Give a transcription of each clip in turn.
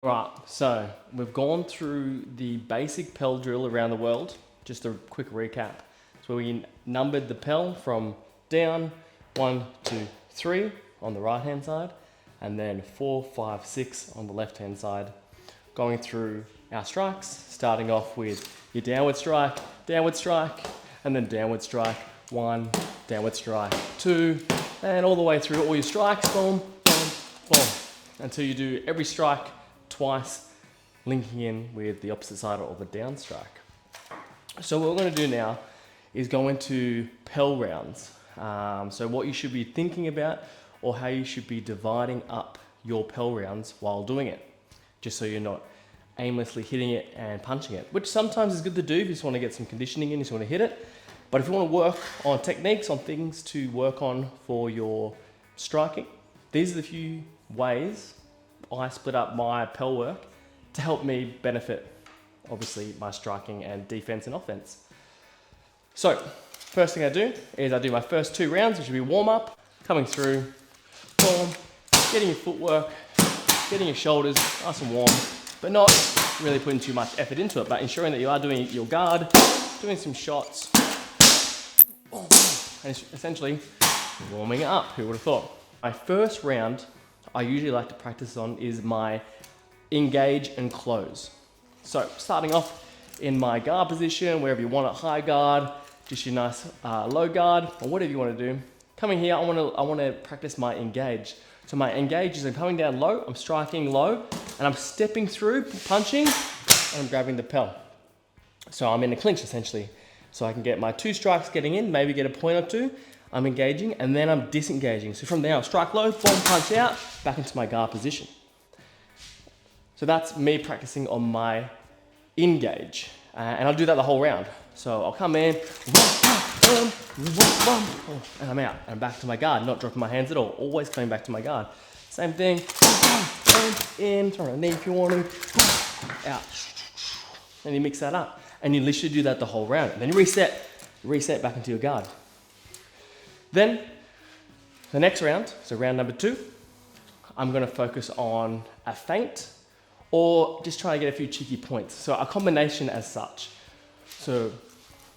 Right, so we've gone through the basic Pell drill around the world. Just a quick recap. So we numbered the Pell from down 1, 2, 3 on the right hand side, and then 4, 5, 6 on the left hand side. Going through our strikes, starting off with your downward strike, and then downward strike, 1, downward strike, 2, and all the way through all your strikes, boom, boom, boom, until you do every strike twice, linking in with the opposite side or the down strike. So what we're going to do now is go into Pell rounds. So what you should be thinking about, or how you should be dividing up your Pell rounds while doing it, just so you're not aimlessly hitting it and punching it, which sometimes is good to do if you just want to get some conditioning in, you just want to hit it. But if you want to work on techniques, on things to work on for your striking, these are the few ways I split up my Pell work to help me benefit, obviously, my striking and defense and offense. So, first thing I do is I do my first 2 rounds, which will be warm up, coming through, boom, getting your footwork, getting your shoulders nice and warm, but not really putting too much effort into it, but ensuring that you are doing your guard, doing some shots, and essentially warming up. Who would have thought? My first round I usually like to practice on is my engage and close. So starting off in my guard position, wherever you want it, high guard, just your nice low guard, or whatever you want to do. Coming here, I want to practice my engage. So my engage is I'm coming down low, I'm striking low, and I'm stepping through, punching, and I'm grabbing the Pell. So I'm in a clinch essentially. So I can get my 2 strikes getting in, maybe get a point or 2. I'm engaging, and then I'm disengaging. So from there, I'll strike low, boom, punch out, back into my guard position. So that's me practicing on my engage. And I'll do that the whole round. So I'll come in, and I'm out. And I'm back to my guard, not dropping my hands at all. Always coming back to my guard. Same thing, in, turn on knee if you want to, out. And you mix that up. And you literally do that the whole round. And then you reset back into your guard. Then, the next round, so round number 2, I'm going to focus on a feint or just try to get a few cheeky points. So a combination as such. So,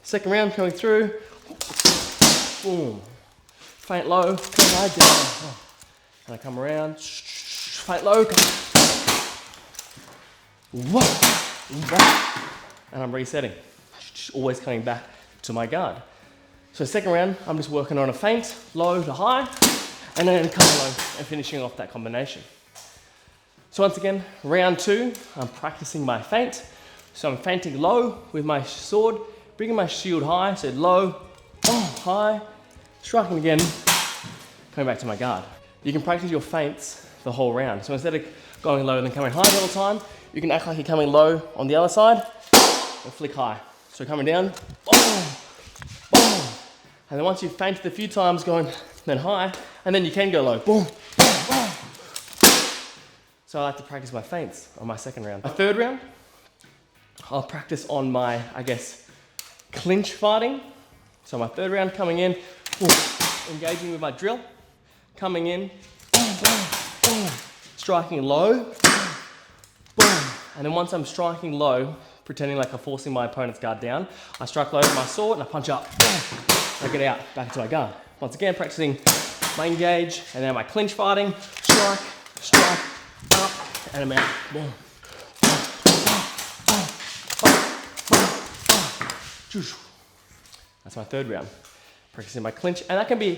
second round coming through, boom, feint low, come high down, and I come around, feint low, and I'm resetting, always coming back to my guard. So second round, I'm just working on a feint, low to high, and then come low and finishing off that combination. So once again, round 2, I'm practicing my feint. So I'm feinting low with my sword, bringing my shield high, so low, high, striking again, coming back to my guard. You can practice your feints the whole round. So instead of going low and then coming high the whole time, you can act like you're coming low on the other side and flick high. So coming down, and then once you've feinted a few times, going then high, and then you can go low. Boom, boom, boom. So I like to practice my feints on my second round. My third round, I'll practice on my, clinch fighting. So my third round coming in, boom, engaging with my drill, coming in, boom, boom, boom, striking low, boom. And then once I'm striking low, pretending like I'm forcing my opponent's guard down, I strike low with my sword and I punch up. Boom. I get out, back into my guard. Once again, practicing my engage, and then my clinch fighting, strike, up, and I'm out. Boom. That's my third round. Practicing my clinch, and that can be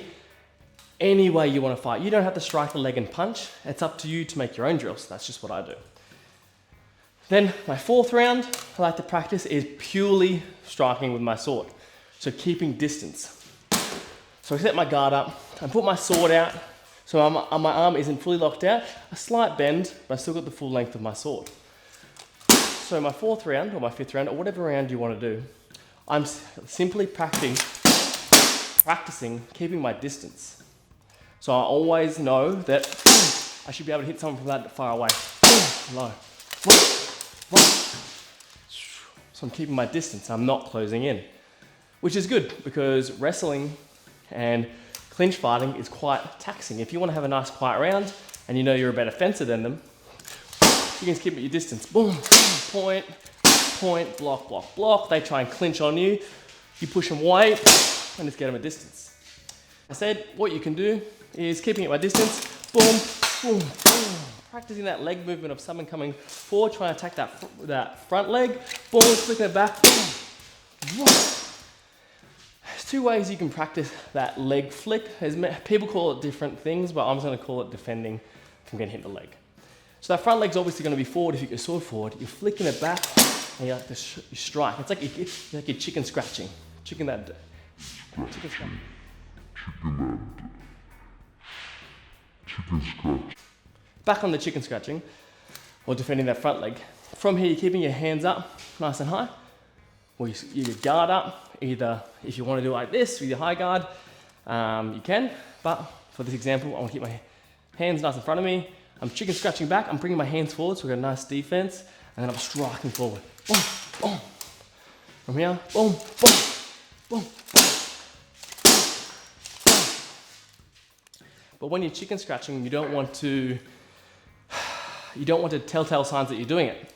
any way you want to fight. You don't have to strike the leg and punch. It's up to you to make your own drills. That's just what I do. Then my fourth round I like to practice is purely striking with my sword. So keeping distance. So I set my guard up, I put my sword out, so my arm isn't fully locked out, a slight bend, but I still got the full length of my sword. So my fourth round, or my fifth round, or whatever round you want to do, I'm simply practicing keeping my distance. So I always know that I should be able to hit someone from that far away. Low. So I'm keeping my distance, I'm not closing in. Which is good, because wrestling and clinch fighting is quite taxing. If you want to have a nice quiet round and you know you're a better fencer than them, you can keep at your distance. Boom, point, point, block, block, block. They try and clinch on you. You push them away and just get them at distance. I said what you can do is keeping it at distance. Boom, boom, boom. Practicing that leg movement of someone coming forward, trying to attack that front leg. Boom, flicking it back. Boom. There's two ways you can practice that leg flick. People call it different things, but I'm just going to call it defending from getting hit in the leg. So that front leg's obviously going to be forward. If you get sword forward, you're flicking it back and you like to you strike. It's like you're chicken scratching. Chicken scratch. Back on the chicken scratching or defending that front leg. From here, you're keeping your hands up nice and high, or you guard up. Either if you want to do it like this with your high guard, you can, but for this example, I want to keep my hands nice in front of me. I'm chicken scratching back, I'm bringing my hands forward so we've got a nice defense, and then I'm striking forward. Boom, boom. From here, boom, boom, boom, boom. But when you're chicken scratching, you don't want to telltale signs that you're doing it.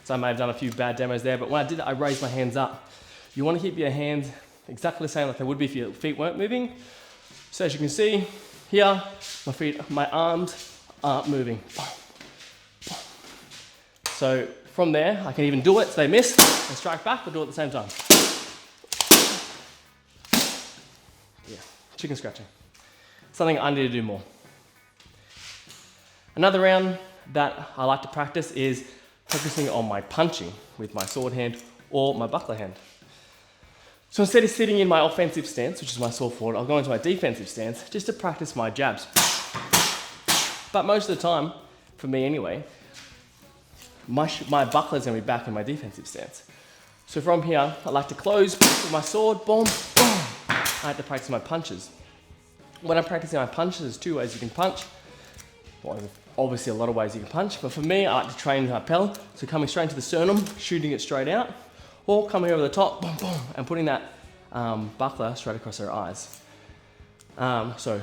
So I may have done a few bad demos there, but when I did it, I raised my hands up. You want to keep your hands exactly the same like they would be if your feet weren't moving. So as you can see, here, my arms aren't moving. So from there, I can even do it so they miss and strike back or do it at the same time. Yeah, chicken scratching. Something I need to do more. Another round that I like to practice is focusing on my punching with my sword hand or my buckler hand. So instead of sitting in my offensive stance, which is my sword forward, I'll go into my defensive stance just to practice my jabs. But most of the time, for me anyway, my buckler is going to be back in my defensive stance. So from here, I like to close with my sword, boom, boom. I like to practice my punches. When I'm practicing my punches, there's two ways you can punch. Well, obviously a lot of ways you can punch, but for me, I like to train my Pell. So coming straight into the sternum, shooting it straight out, or coming over the top, boom, boom, and putting that buckler straight across their eyes. So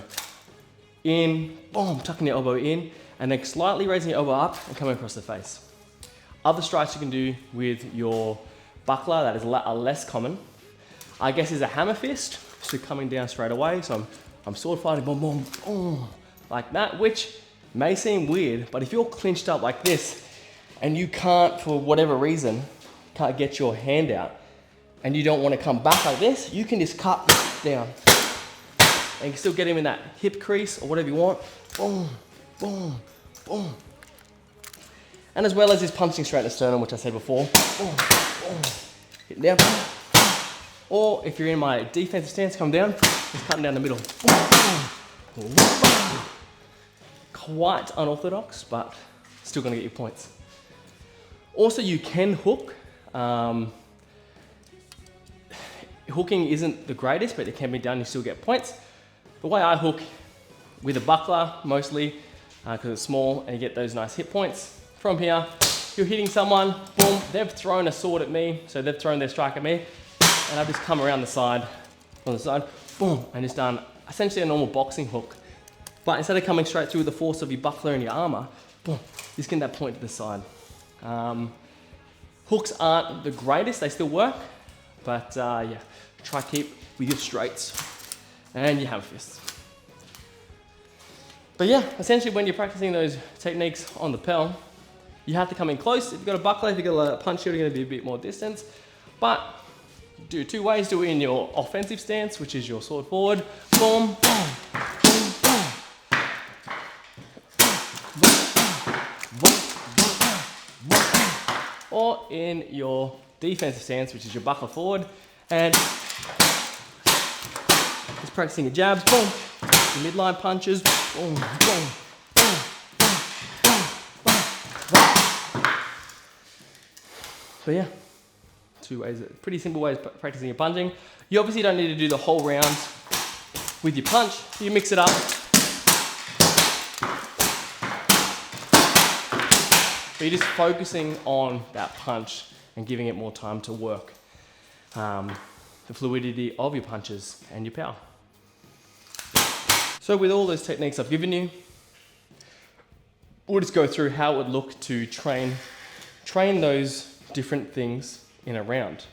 in, boom, tucking your elbow in, and then slightly raising your elbow up and coming across the face. Other strikes you can do with your buckler that is less common, I guess, is a hammer fist. So coming down straight away. So I'm sword fighting, boom, boom, boom, like that, which may seem weird, but if you're clinched up like this and you can't, for whatever reason, can't get your hand out and you don't want to come back like this, you can just cut down. And you can still get him in that hip crease or whatever you want. Boom, boom, boom. And as well as this punching straight in the sternum, which I said before. Boom, boom. Hit down. Or if you're in my defensive stance, come down, just cutting down the middle. Quite unorthodox, but still gonna get your points. Also, you can hook. Hooking isn't the greatest, but it can be done, you still get points. The way I hook with a buckler, mostly, because it's small, and you get those nice hit points. From here, you're hitting someone, boom, they've thrown a sword at me, so they've thrown their strike at me, and I've just come around the side, on the side, boom, and just done essentially a normal boxing hook. But instead of coming straight through with the force of your buckler and your armor, boom, just getting that point to the side. Hooks aren't the greatest, they still work, but yeah, try keep with your straights and your hammer fists. But yeah, essentially when you're practicing those techniques on the Pell, you have to come in close. If you've got a buckler, if you've got a punch, you're going to be a bit more distance. But do two ways. Do it in your offensive stance, which is your sword forward. Boom, boom, boom, boom. Or in your defensive stance, which is your buckler forward. And just practicing your jabs. Boom. Your midline punches. Boom, boom. But yeah, two ways, pretty simple ways of practicing your punching. You obviously don't need to do the whole round with your punch. You mix it up. But you're just focusing on that punch and giving it more time to work. The fluidity of your punches and your power. So with all those techniques I've given you, we'll just go through how it would look to train those different things in a round.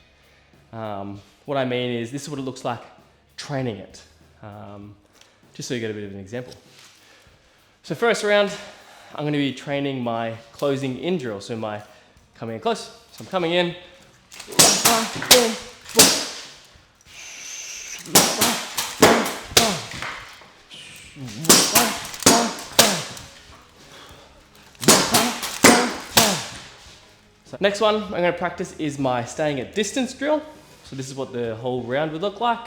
What I mean is, this is what it looks like training it, just so you get a bit of an example. So first round, I'm going to be training my closing in drill, so my coming in close. So I'm coming in, So next one I'm going to practice is my staying at distance drill. So this is what the whole round would look like.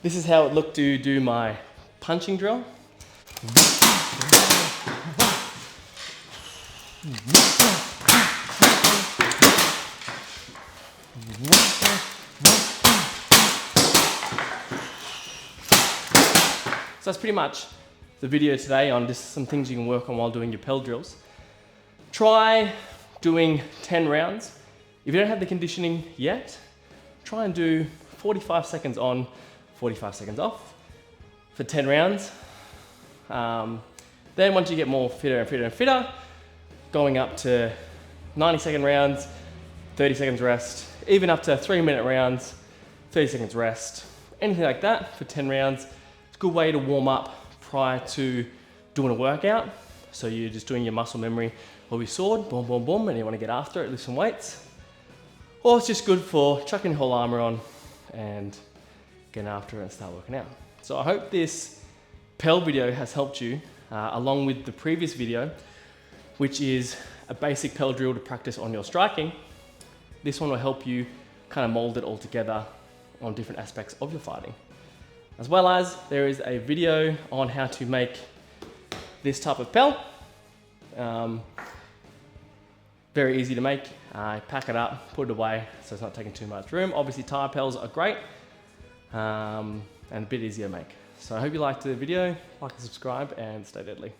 This is how it looked to do my punching drill. So that's pretty much the video today on just some things you can work on while doing your Pell drills. Try doing 10 rounds. If you don't have the conditioning yet, try and do 45 seconds on, 45 seconds off for 10 rounds. Then once you get more fitter and fitter and fitter, going up to 90-second rounds, 30 seconds rest, even up to 3-minute rounds, 30 seconds rest, anything like that for 10 rounds. It's a good way to warm up prior to doing a workout. So you're just doing your muscle memory of your sword, boom, boom, boom, and you want to get after it, lift some weights. Or it's just good for chucking the whole armor on and getting after it and start working out. So I hope this Pell video has helped you, along with the previous video, which is a basic Pell drill to practice on your striking. This one will help you kind of mold it all together on different aspects of your fighting. As well as there is a video on how to make this type of Pell. Very easy to make. Pack it up, put it away, so it's not taking too much room. Obviously tire Pells are great and a bit easier to make. So I hope you liked the video, like and subscribe, and stay deadly.